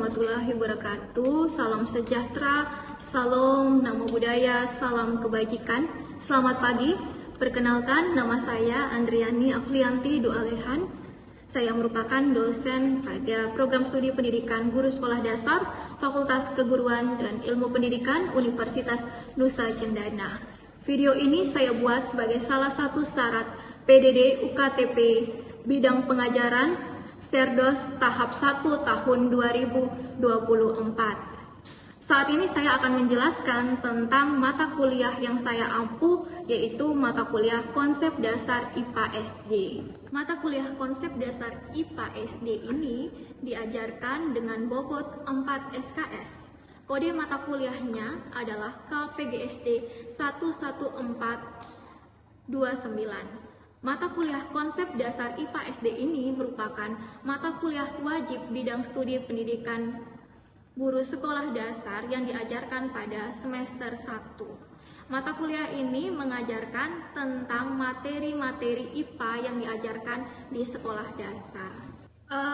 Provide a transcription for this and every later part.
warahmatullahi wabarakatuh. Salam sejahtera, salam namo buddhaya, salam kebajikan. Selamat pagi. Perkenalkan, nama saya Andriani Afrianti Doalehan. Saya merupakan dosen pada program studi pendidikan guru sekolah dasar, Fakultas Keguruan dan Ilmu Pendidikan Universitas Nusa Cendana. Video ini saya buat sebagai salah satu syarat PDD UKTP bidang pengajaran Serdos tahap 1 tahun 2024. Saat ini saya akan menjelaskan tentang mata kuliah yang saya ampuh, yaitu mata kuliah konsep dasar IPA SD. Mata kuliah konsep dasar IPA SD ini diajarkan dengan bobot 4 SKS. Kode mata kuliahnya adalah KPGSD 11429. Mata kuliah konsep dasar IPA SD ini merupakan mata kuliah wajib bidang studi pendidikan guru sekolah dasar yang diajarkan pada semester 1. Mata kuliah ini mengajarkan tentang materi-materi IPA yang diajarkan di sekolah dasar.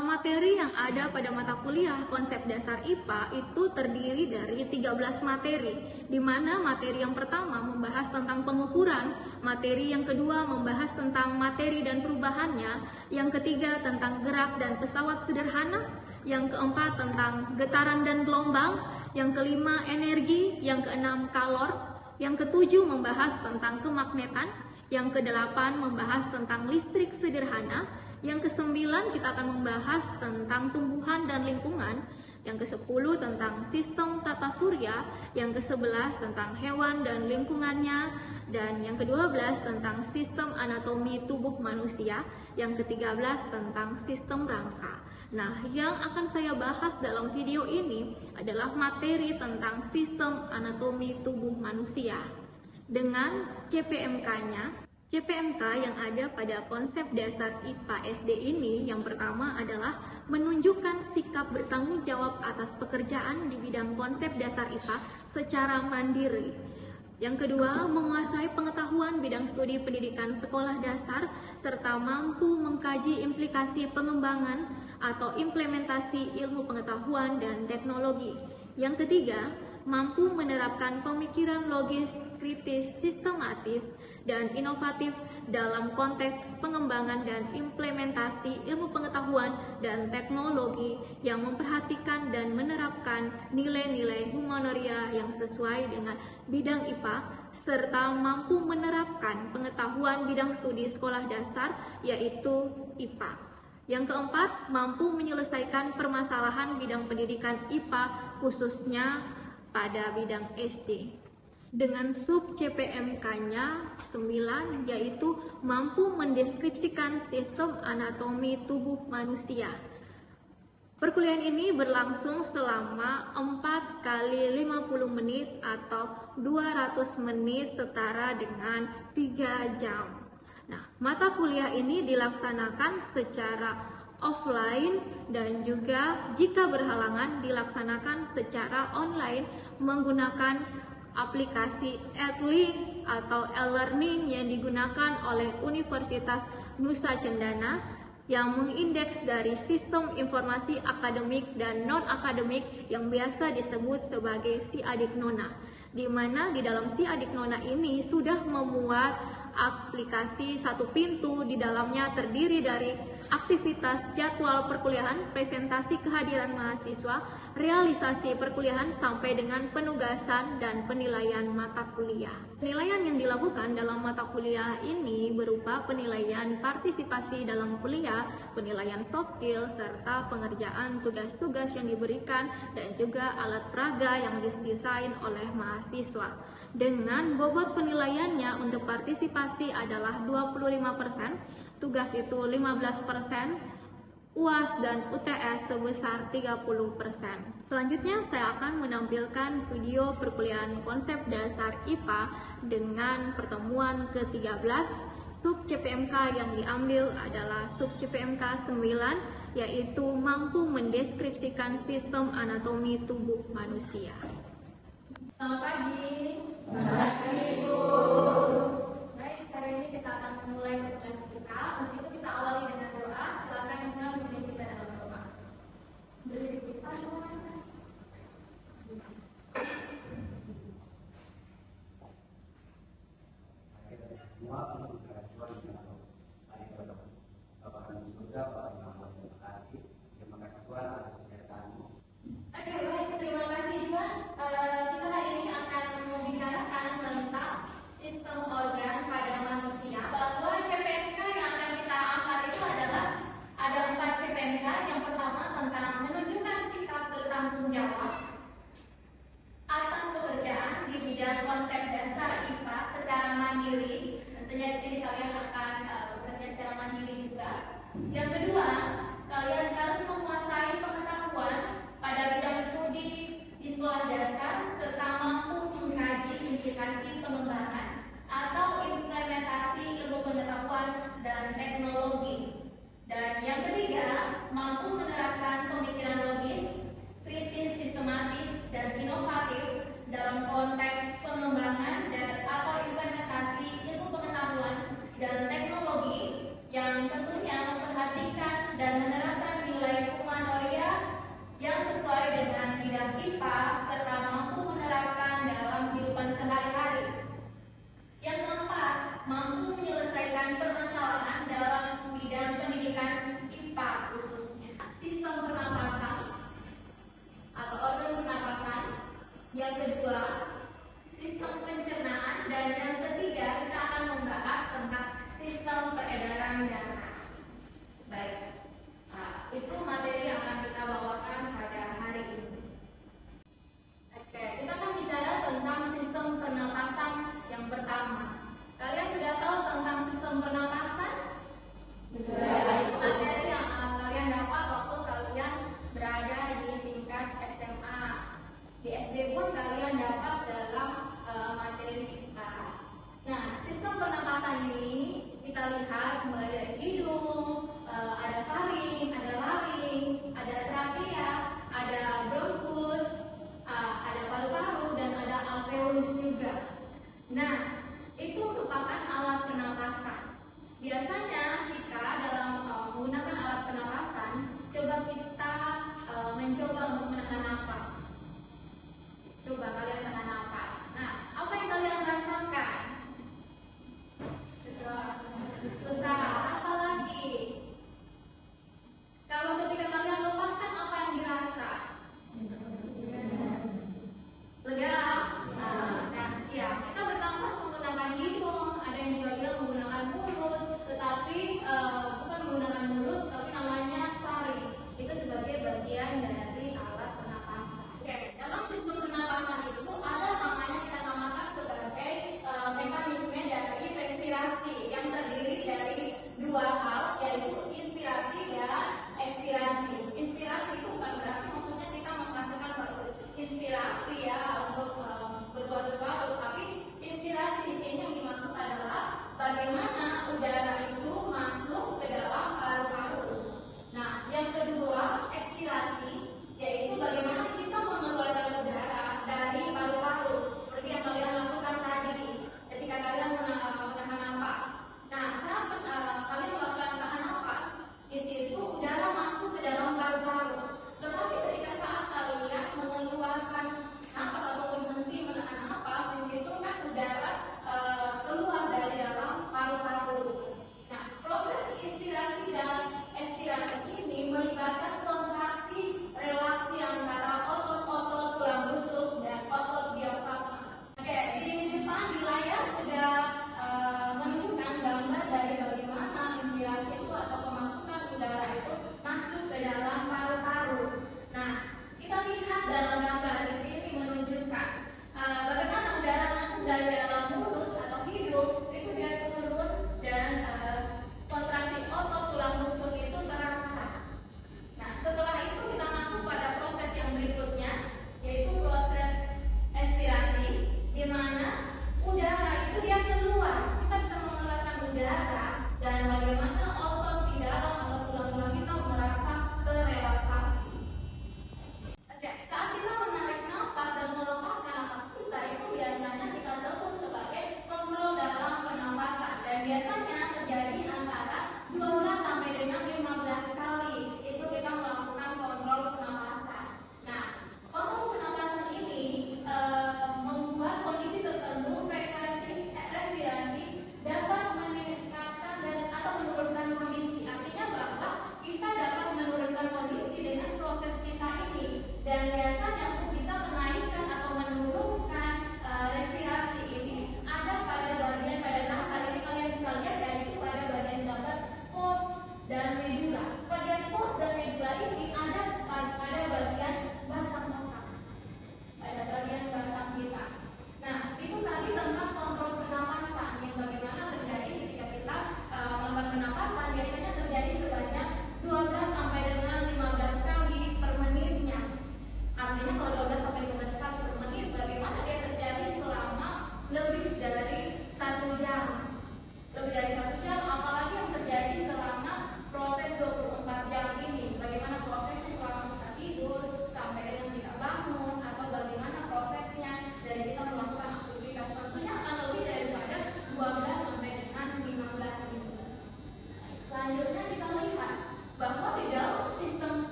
Materi yang ada pada mata kuliah konsep dasar IPA itu terdiri dari 13 materi, di mana materi yang pertama membahas tentang pengukuran, materi yang kedua membahas tentang materi dan perubahannya, yang ketiga tentang gerak dan pesawat sederhana, yang keempat tentang getaran dan gelombang, yang kelima energi, yang keenam kalor, yang ketujuh membahas tentang kemagnetan, yang kedelapan membahas tentang listrik sederhana, yang kesembilan kita akan membahas tentang tumbuhan dan lingkungan, yang ke-10 tentang sistem tata surya, yang ke-11 tentang hewan dan lingkungannya, dan yang ke-12 tentang sistem anatomi tubuh manusia, yang ke-13 tentang sistem rangka. Nah, yang akan saya bahas dalam video ini adalah materi tentang sistem anatomi tubuh manusia dengan CPMK-nya. CPMK yang ada pada konsep dasar IPA SD ini yang pertama adalah menunjukkan sikap bertanggung jawab atas pekerjaan di bidang konsep dasar IPA secara mandiri. Yang kedua, menguasai pengetahuan bidang studi pendidikan sekolah dasar serta mampu mengkaji implikasi pengembangan atau implementasi ilmu pengetahuan dan teknologi. Yang ketiga, mampu menerapkan pemikiran logis, kritis, sistematis, dan inovatif dalam konteks pengembangan dan implementasi ilmu pengetahuan dan teknologi yang memperhatikan dan menerapkan nilai-nilai humaniora yang sesuai dengan bidang IPA, serta mampu menerapkan pengetahuan bidang studi sekolah dasar, yaitu IPA. Yang keempat, mampu menyelesaikan permasalahan bidang pendidikan IPA khususnya pada bidang SD. Dengan sub CPMK-nya 9, yaitu mampu mendeskripsikan sistem anatomi tubuh manusia. Perkuliahan ini berlangsung selama 4 kali 50 menit atau 200 menit setara dengan 3 jam. Nah, mata kuliah ini dilaksanakan secara offline dan juga jika berhalangan dilaksanakan secara online menggunakan aplikasi Edlink atau e-learning yang digunakan oleh Universitas Nusa Cendana yang mengindeks dari sistem informasi akademik dan non-akademik yang biasa disebut sebagai SIADIK-NONA, di mana di dalam SIADIK-NONA ini sudah memuat aplikasi satu pintu. Di dalamnya terdiri dari aktivitas jadwal perkuliahan, presentasi kehadiran mahasiswa, realisasi perkuliahan sampai dengan penugasan dan penilaian mata kuliah. Penilaian yang dilakukan dalam mata kuliah ini berupa penilaian partisipasi dalam kuliah, penilaian soft skill, serta pengerjaan tugas-tugas yang diberikan dan juga alat peraga yang didesain oleh mahasiswa. Dengan bobot penilaiannya untuk partisipasi adalah 25%, tugas itu 15%, UAS dan UTS sebesar 30%. Selanjutnya saya akan menampilkan video perkuliahan konsep dasar IPA dengan pertemuan ke-13. Sub CPMK yang diambil adalah sub CPMK 9, yaitu mampu mendeskripsikan sistem anatomi tubuh manusia. Selamat pagi. Selamat pagi, Ibu. Baik, hari ini kita akan memulai pertemuan kita. Untuk itu kita awali dengan doa. Silakan juga memimpin kita dalam doa. Beri kita doa. pernapasan ini kita lihat mulai dari hidung, ada faring, ada laring, ada trakea, ada bronkus, ada paru-paru, dan ada alveolus juga. Nah, itu merupakan alat pernapasan. Biasanya kita dalam menggunakan alat pernapasan, coba kita mencoba untuk menahan napas. Coba kalian tahan napas. Nah, apa yang kalian rasakan? Susah. Apa lagi? Kalau ketika kalian lepaskan, apa yang dirasa? Lega. Nah, ya, kita bernapas menggunakan hidung. Ada yang juga bilang menggunakan mulut, tetapi bukan menggunakan mulut, tapi namanya faring. Itu sebagai bagian dari alat pernapasan. Oke, dalam sistem pernapasan itu ada namanya kita namakan sebagai mekanisme dari respirasi yang terdiri dari dua hal, yaitu inspirasi dan ekspirasi. Inspirasi itu bukan berarti maksudnya kita menghasilkan suatu inspirasi ya untuk berbuat sesuatu, tapi inspirasi di sini yang dimaksud adalah bagaimana udara itu masuk ke dalam paru-paru. Nah, yang kedua, ekspirasi, yaitu bagaimana kita mengeluarkan udara dari paru-paru, seperti yang kalian lakukan tadi ketika kalian menahan napas. Nah, saat kalian melakukan tahan napas, di situ udara masuk ke dalam paru-paru. Tetapi ketika saat kalian mengeluarkan napas atau berhenti menahan napas, di situ kan udara keluar dari dalam paru-paru. Nah, proses inspirasi dan ekspirasi ini melibatkan kontraksi relaksi antara otot-otot tulang rusuk dan otot diafragma. Oke, di depan di layar sudah menunjukkan gambar dari bagaimana inspirasi itu atau pemasukan udara itu masuk ke dalam paru-paru. Nah, kita lihat dalam gambar di sini menunjukkan bagaimana udara masuk dari dalam mulut atau hidung itu dia turun dan kontraksi otot tulang rusuk itu terasa. Nah, setelah itu kita masuk pada proses yang berikutnya, yaitu proses ekspirasi, di mana udara itu dia keluar. Kita bisa mengeluarkan udara dan bagaimana otot di dalam atau tulang-tulang kita merasa terelaksasi. Oke, saat kita menarik nafas dan melepaskan nafas kita itu biasanya kita sebut sebagai kontrol dalam pernapasan, dan biasanya terjadi antara 12 sampai dengan 15 kali itu kita melakukan kontrol pernapasan. Nah, kontrol pernapasan ini membuat kondisi tertentu frekuensi respirasi dapat meningkatkan dan atau menurunkan kondisi. Artinya bahwa kita dapat menurunkan kondisi dengan proses kita ini, dan biasanya untuk bisa menaikkan atau menurunkan respirasi ini ada pada bagian pada nafas. Ini kalian bisa lihat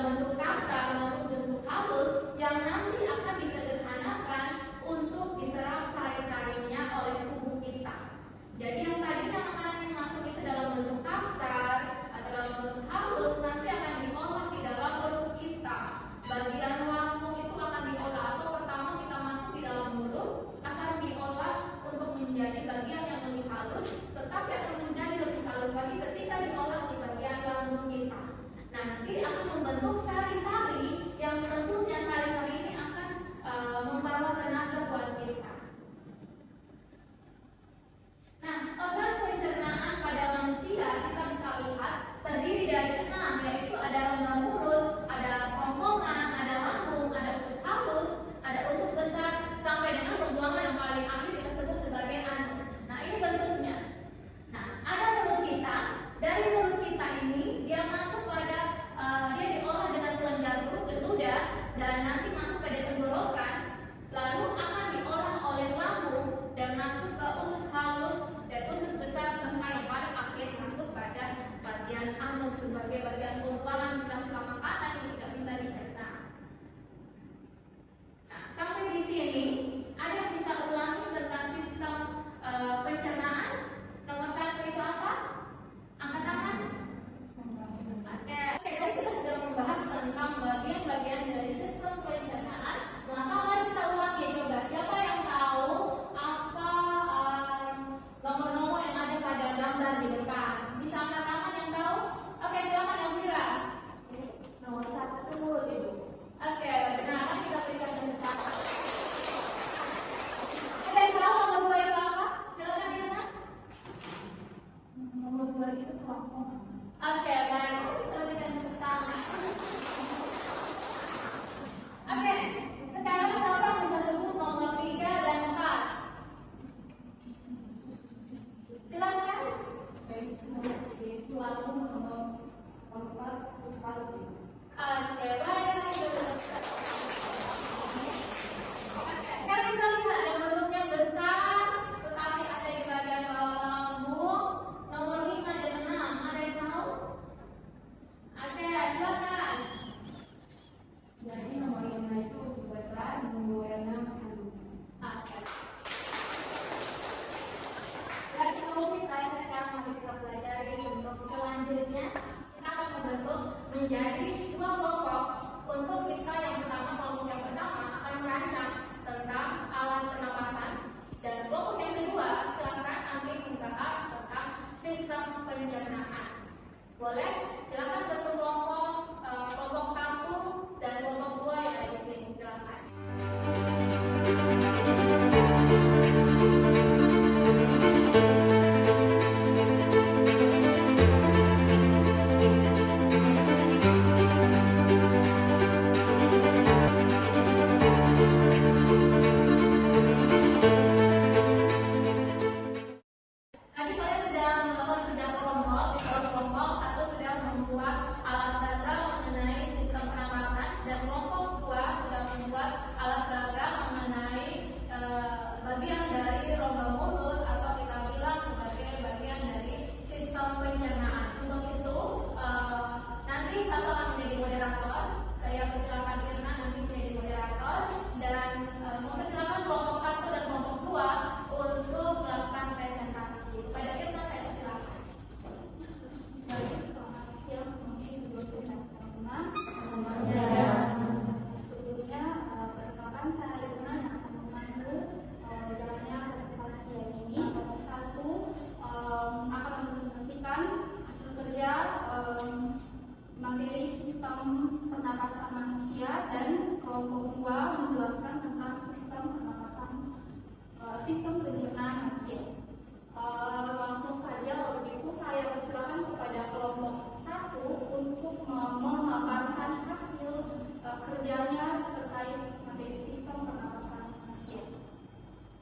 bentuk kasar maupun bentuk halus yang nanti akan disederhanakan untuk diserap sehari-harinya oleh tubuh kita. Jadi yang tadinya makanan yang masuk itu dalam bentuk kasar atau dalam bentuk halus nanti akan diolah di dalam perut kita. Bagian lambung itu akan diolah atau pertama kita masuk di dalam mulut akan diolah untuk menjadi bagian yang lebih halus, tetapi akan menjadi lebih halus lagi ketika diolah di bagian lambung kita. Nah, nanti akan membentuk sari-sari yang tentunya sari-sari ini akan membawa tenaga buat kita. Nah, organ pencernaan pada manusia kita bisa lihat terdiri dari 6, yaitu ada rongga mulut, ada kerongkongan, ada lambung, ada usus halus, ada usus besar, sampai dengan pembuangan yang paling akhir kita sebut sebagai anus. Nah, ini bentuknya. Nah, ada mulut kita. Dari mulut kita ini dia masuk pada dia diolah dengan kelenjar ludah dan nanti masuk pada tenggorokan, lalu akan diolah oleh lambung dan masuk ke usus halus dan usus besar serta yang paling akhir masuk pada bagian anus sebagai bagian pembuangan sisa-sisa makanan yang tidak bisa dicerna. Nah, sampai di sini ada yang bisa ulangi tentang sistem pencernaan? Nomor 1 itu apa? Angkat tangan. Oke, jadi kita sudah membahas tentang bagian-bagian dari sistem pencernaan. Maka mari kita ulangi, coba siapa yang tahu apa nomor-nomor yang ada pada gambar di depan? Bisa angkat tangan yang tahu? Oke, silakan yang Elvira. Nomor 1 itu mulut ibu. Oke, benar. Kita berikan kesempatan. Ada yang tahu nomor 2 itu apa? Silakan Irna. Nomor 2 itu kerongkongan. Oke, baik. Kita berikan kesempatan. Oke, sekarang siapa yang bisa sebut nomor 3 dan 4? Silakan. Itu lambung, nomor 4 terus paru. Oke, baik. Sekarang kita lihat yang bentuknya besar, tetapi ada di bagian bawah lambung. Nomor 5 dan 6, ada yang tahu? Oke, silakan. Jadi nomor 5 itu usus besar, nomor 6 anus. Oke. Dari ilmu kita yang sekarang nanti kita pelajari untuk selanjutnya kita akan membentuk menjadi 2 kelompok. Untuk kita yang pertama, kelompok yang pertama akan merancang tentang alat pernapasan dan kelompok yang kedua silakan nanti membahas tentang sistem pencernaan. Boleh? Silakan bentuk kelompok 1 dan kelompok 2 yang ada di sini. Silakan. Tadi kalian sudah melakukan kerja kelompok. Kelompok 1 sudah membuat alat peraga mengenai sistem pernapasan dan kelompok 2 sudah membuat alat peraga mengenai bagian dari rongga mulut atau kita bilang sebagai bagian dari sistem pencernaan. Untuk itu nanti satu akan menjadi moderator. Saya persilakan Irna nanti menjadi moderator dan mempersilakan kelompok 1 dan kelompok 2 untuk melakukan presentasi. Pada Irna saya persilakan. Selamat siang semuanya, ibu dosen dan teman-teman. Sebelumnya perkenalkan saya Irna yang akan memandu jalannya presentasi hari ini. Kelompok 1 akan mempresentasikan hasil kerja materi sistem pernapasan manusia dan kelompok 2 menjelaskan tentang sistem pernapasan sistem pencernaan manusia. Langsung saja, begitu saya persilakan kepada kelompok 1 untuk memaparkan hasil kerjanya terkait materi sistem pernapasan manusia.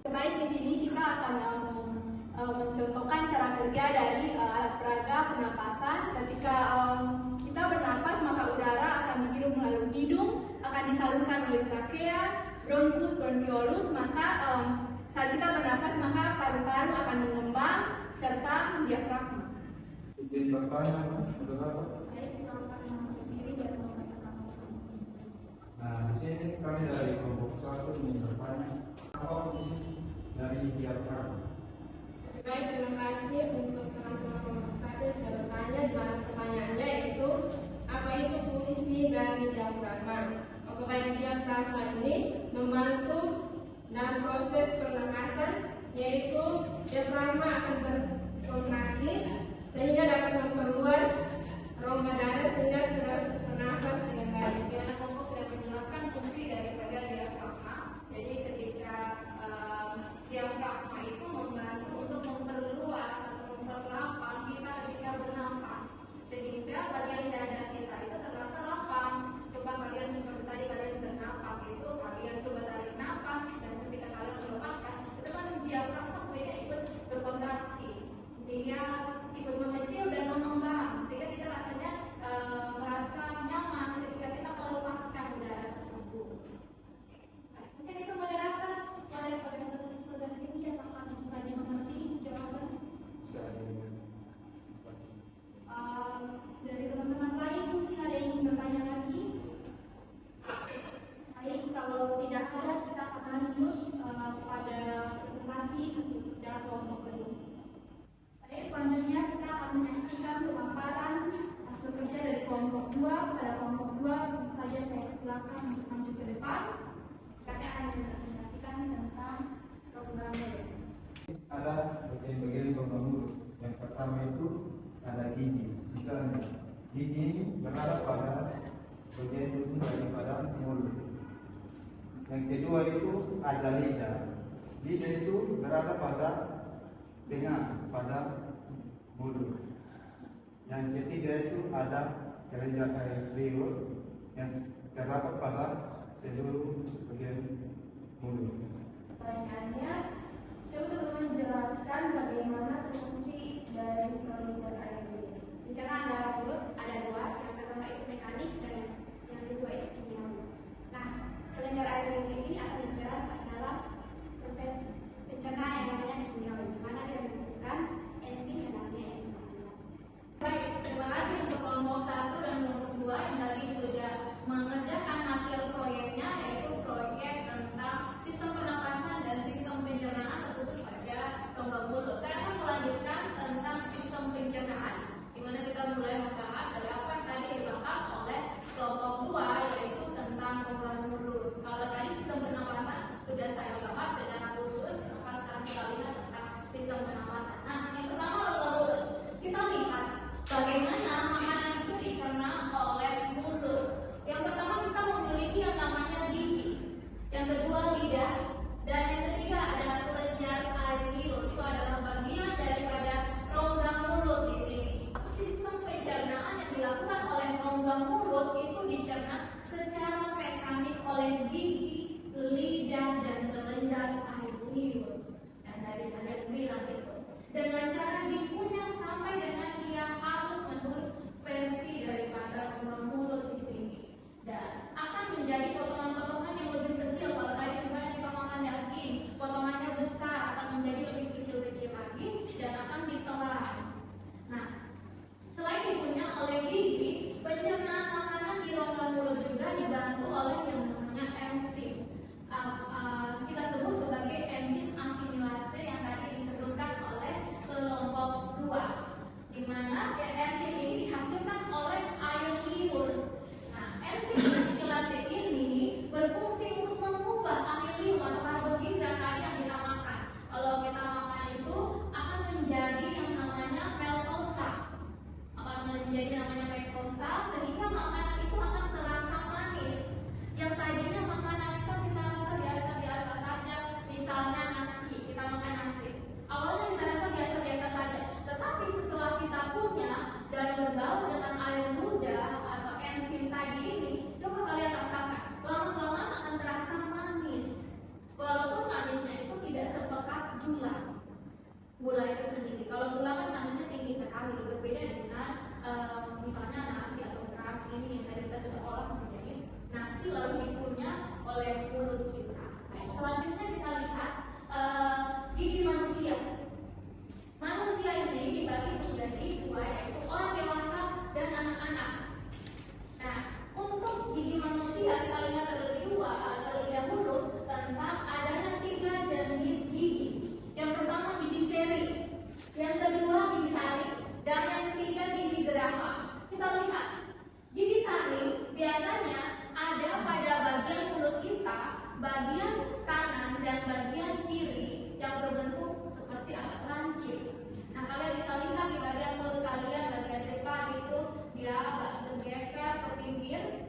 Baik, di sini kita akan mencontohkan cara kerja dari alat peraga pernapasan. Ketika kita bernapas, maka udara akan dihirup melalui hidung, akan disalurkan melalui trakea, bronkus, bronkiolus. Maka saat kita bernapas, maka paru-paru akan mengembang serta diafragma. Izin bertanya, saudara. Baik, silakan yang berdiri dan memperkenalkan proses pernapasan, yaitu diafragma akan berkontraksi sehingga dapat memperluas rongga dada sehingga terus bernafas dengan baik. Diana Koko sudah menjelaskan fungsi daripada diafragma. Jadi ketika diafragma itu membantu untuk memperluas atau memperlapang kita ketika bernafas, sehingga bagian dada kita itu terasa lapang. Coba kalian seperti tadi kalian bernafas itu kalian coba tarik nafas dan ketika kalian melepaskan itu kan diafragma sebenarnya ikut berkontraksi, dia ikut mengecil dan mengembang sehingga kita rasanya merasa nyaman ketika kita melepaskan udara tersebut. Mungkin itu moderator boleh saudara ini apakah misalnya mengerti jawaban dari teman-teman lain, mungkin ada yang ingin bertanya lagi? Baik, kalau tidak ada kita akan lanjut pada presentasi dalam kelompok kedua. Baik, selanjutnya kita akan menyaksikan pemaparan hasil kerja dari kelompok 2. Pada kelompok 2, tentu saja saya silakan untuk maju ke depan. Kami akan mempresentasikan tentang program model. Ada bagian-bagian rongga mulut. Yang pertama itu ada gigi. Misalnya, gigi ini berada pada bagian ujung daripada mulut. Yang kedua itu ada lidah. Lidah itu berada pada tengah pada mulut. Yang ketiga itu ada kelenjar air liur yang terdapat pada seluruh bagian mulut. Pertanyaannya, coba teman-teman jelaskan bagaimana fungsi dari kelenjar air liur. Pencernaan dalam mulut ada dua, yang pertama itu mekanik dan yang kedua itu kimiawi. Nah, kelenjar air liur ini akan berperan dalam proses pencernaan yang namanya kimiawi, di mana dia menghasilkan enzim yang namanya enzim amilase. Baik, terima kasih untuk kelompok 1 dan kelompok 2 yang tadi sudah mengerjakan hasil proyeknya, yaitu proyek tentang sistem pernapasan dan sistem pencernaan terkhusus pada rongga mulut. Saya akan melanjutkan tentang sistem pencernaan, di mana kita mulai membahas dari apa yang tadi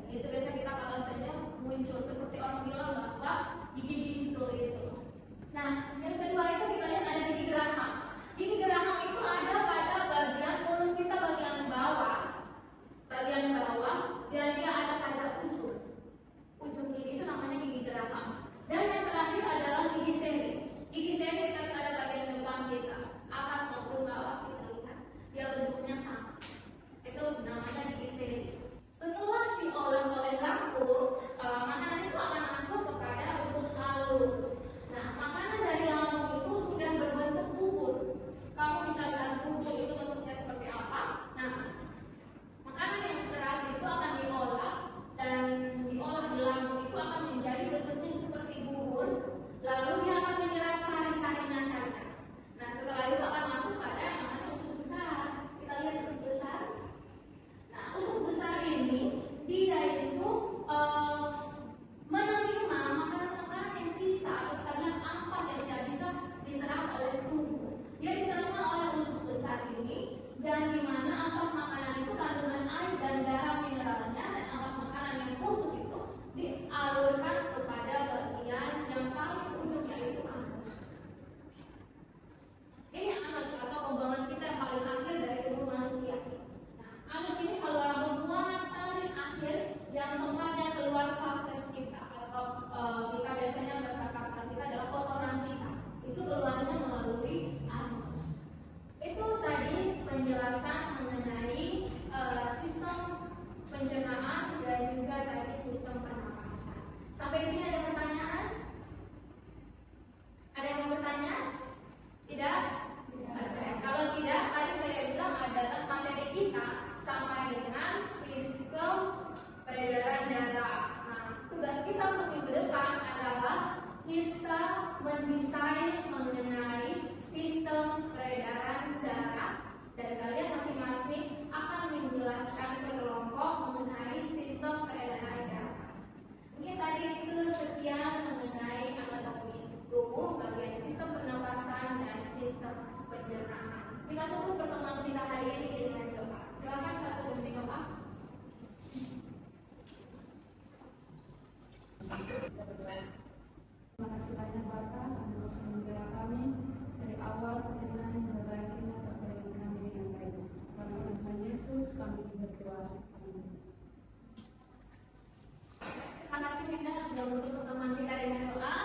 Itu biasa kita kalau saja muncul seperti orang bilang bahwa gigi bisul itu. Nah, yang kedua itu kita lihat ada gigi geraham. Gigi geraham itu ada pada bagian mulut kita bagian bawah, dan dia ada pada ujung gigi itu namanya gigi geraham. Dan yang terakhir adalah gigi seri. Gigi seri kita lihat ada bagian depan kita, atas maupun bawah kita lihat, dia bentuknya sama. Itu namanya gigi seri. Setelah diolah oleh lampu, makanan itu akan masuk kepada usus halus. Nah, makanan dari lambung itu sudah berbentuk bubur. Kamu bisa lihat bubur itu bentuknya seperti apa. Nah, makanan yang keras itu akan diolah, dan diolah di lambung itu akan menjadi bentuknya seperti bubur. Lalu dia akan menyerap sari-sarinya saja. Nah, setelah itu akan masuk pada yang namanya usus besar. Kita lihat usus besar. Nah, usus besar ini dia itu menerima makanan-makanan yang sisa atau kalian ampas yang tidak bisa diserap oleh tubuh. Dia diterima oleh usus besar ini, dan di mana ampas makanan itu kandungan air dan garam mineralnya, dan ampas makanan yang khusus itu dialurkan kepada bagian yang paling ujung yaitu anus. Ini anus atau pembuangan kita yang paling akhir dari tubuh manusia. Nah, anus ini saluran pembuangan paling akhir yang tempatnya keluar fases kita, atau kita biasanya bahasa kasar kita adalah kotoran kita. Itu keluarnya melalui anus. Itu tadi penjelasan mengenai sistem pencernaan dan juga tadi sistem pernapasan. Sampai di sini ada pertanyaan? Ada yang mau bertanya? Tidak? Oke. Kalau tidak, tadi saya bilang adalah materi kita sampai dengan sistem peredaran darah. Nah, tugas kita untuk minggu depan adalah kita mendesain mengenai sistem peredaran darah, dan kalian masing-masing akan menjelaskan ke kelompok mengenai sistem peredaran darah. Mungkin tadi itu sekian mengenai anatomi tubuh, bagian sistem pernapasan dan sistem pencernaan. Kita tutup pertemuan kita hari ini dengan doa. Silakan satu demi doa. Terima kasih banyak Bapak terus membela kami dari awal perjalanan hingga berakhirnya terpilih kami dengan baik. Karena Tuhan Yesus kami berdoa. Amin. Terima kasih Linda sudah menutup pertemuan kita dengan doa.